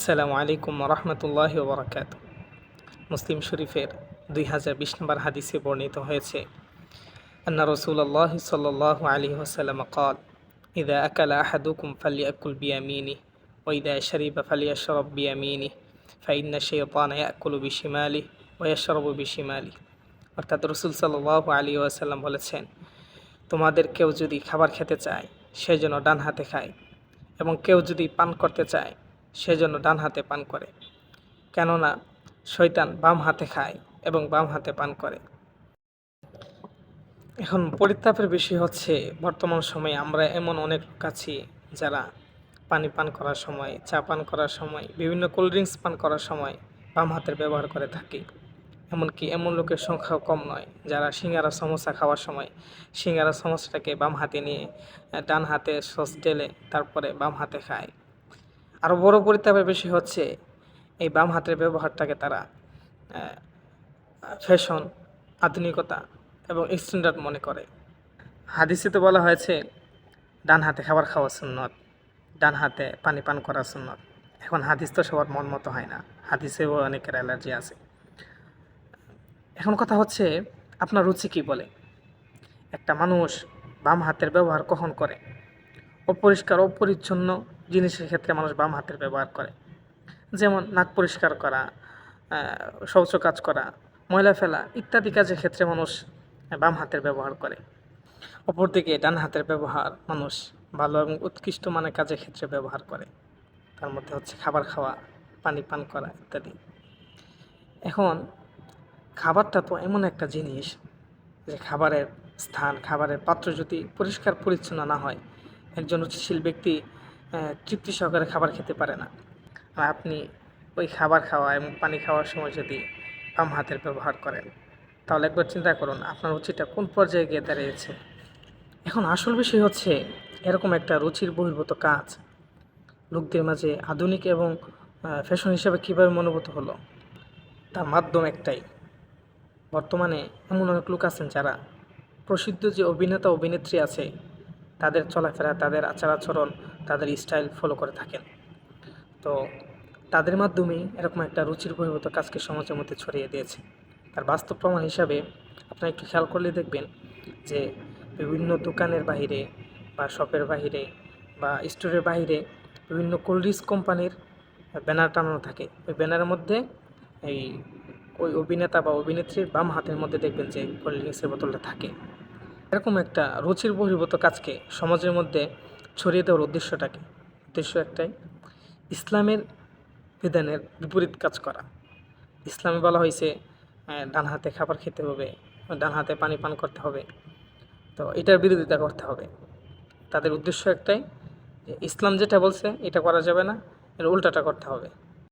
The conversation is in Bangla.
আসসালামু আলাইকুম রহমতুল্লাহি ওবরাকাত। মুসলিম শরীফের 2020 নম্বর হাদিসে বর্ণিত হয়েছে, আন্না রাসূলুল্লাহ সাল্লাল্লাহু আলাইহি ওয়াসাল্লাম قال إذا أكل أحدكم فليأكل بيمينه وإذا شرب فليشرب بيمينه فإن الشيطان يأكل بشماله ويشرب بشماله। অর্থাৎ রাসূল সাল্লাল্লাহু আলাইহি ওয়াসাল্লাম বলেছেন, তোমাদের কেউ যদি খাবার খেতে চায় সে যেন ডান হাতে খায়, এবং কেউ যদি পান করতে চায় সেজন্য ডান হাতে পান করে, কেননা শয়তান বাম হাতে খায় এবং বাম হাতে পান করে। এখন পরিতাপের বিষয় হচ্ছে, বর্তমান সময়ে আমরা এমন অনেক লোক আছি যারা পানি পান করার সময়, চা পান করার সময়, বিভিন্ন কোল্ড ড্রিঙ্কস পান করার সময় বাম হাতের ব্যবহার করে থাকি। এমনকি এমন লোকের সংখ্যাও কম নয় যারা সিঙ্গারা সমোসা খাওয়ার সময় সিঙ্গারা সমোসাটাকে বাম হাতে নিয়ে ডান হাতে সস ঢেলে তারপরে বাম হাতে খায়। আরও বড় পরিতাপের বিষয় হচ্ছে, এই বাম হাতের ব্যবহারটাকে তারা ফ্যাশন, আধুনিকতা এবং স্ট্যান্ডার্ড মনে করে। হাদিসে তো বলা হয়েছে ডান হাতে খাবার খাওয়া সুন্নত, ডান হাতে পানি পান করা সুন্নত। এখন হাদিস তো সবার মন মতো হয় না, হাদিসেও অনেকের অ্যালার্জি আছে। এখন কথা হচ্ছে, আপনার রুচি কী বলে? একটা মানুষ বাম হাতের ব্যবহার কখন করে? অপরিষ্কার অপরিচ্ছন্ন জিনিসের ক্ষেত্রে মানুষ বাম হাতের ব্যবহার করে, যেমন নাক পরিষ্কার করা, শৌচ কাজ করা, ময়লা ফেলা ইত্যাদি কাজের ক্ষেত্রে মানুষ বাম হাতের ব্যবহার করে। অপরদিকে ডান হাতের ব্যবহার মানুষ ভালো এবং উৎকৃষ্ট মানের কাজের ক্ষেত্রে ব্যবহার করে, তার মধ্যে হচ্ছে খাবার খাওয়া, পানি পান করা ইত্যাদি। এখন খাবারটা তো এমন একটা জিনিস যে খাবারের স্থান, খাবারের পাত্র যদি পরিষ্কার পরিচ্ছন্ন না হয়, একজন রুচিশীল ব্যক্তি তৃপ্তি সহকারে খাবার খেতে পারে না। আর আপনি ওই খাবার খাওয়া এবং পানি খাওয়ার সময় যদি বাম হাতের ব্যবহার করেন, তাহলে একবার চিন্তা করুন আপনার রুচিটা কোন পর্যায়ে গিয়ে দাঁড়িয়েছে। এখন আসল বিষয় হচ্ছে, এরকম একটা রুচির বহির্ভূত কাজ লোকদের মাঝে আধুনিক এবং ফ্যাশন হিসাবে কীভাবে মনোভূত হলো, তার মাধ্যম একটাই। বর্তমানে এমন অনেক লোক আছেন যারা প্রসিদ্ধ যে অভিনেতা অভিনেত্রী আছে তাদের চলাফেরা, তাদের আচার আচরণ, তাদের স্টাইল ফলো করে থাকেন। তো তাদের মাধ্যমেই এরকম একটা রুচির বহির্ভূত কাজকে সমাজের মধ্যে ছড়িয়ে দিয়েছে। তার বাস্তব প্রমাণ হিসাবে আপনারা একটু খেয়াল করলে দেখবেন যে বিভিন্ন দোকানের বাহিরে বা শপের বাহিরে বা স্টোরের বাহিরে বিভিন্ন কোল্ড ড্রিঙ্কস কোম্পানির ব্যানার টানানো থাকে। ওই ব্যানারের মধ্যে ওই অভিনেতা বা অভিনেত্রীর বাম হাতের মধ্যে দেখবেন যে কোল্ড ড্রিঙ্কসের বোতলটা থাকে। এরকম একটা রুচির বহির্ভূত কাজকে সমাজের মধ্যে ছড়িয়ে দেওয়ার উদ্দেশ্য একটাই, ইসলামের বিধানের বিপরীত কাজ করা। ইসলামে বলা হয়েছে ডান হাতে খাবার খেতে হবে, ডান হাতে পানি পান করতে হবে, তো এটার বিরোধিতা করতে হবে। তাদের উদ্দেশ্য একটাই যে ইসলাম যেটা বলছে এটা করা যাবে না, এর উল্টাটা করতে হবে।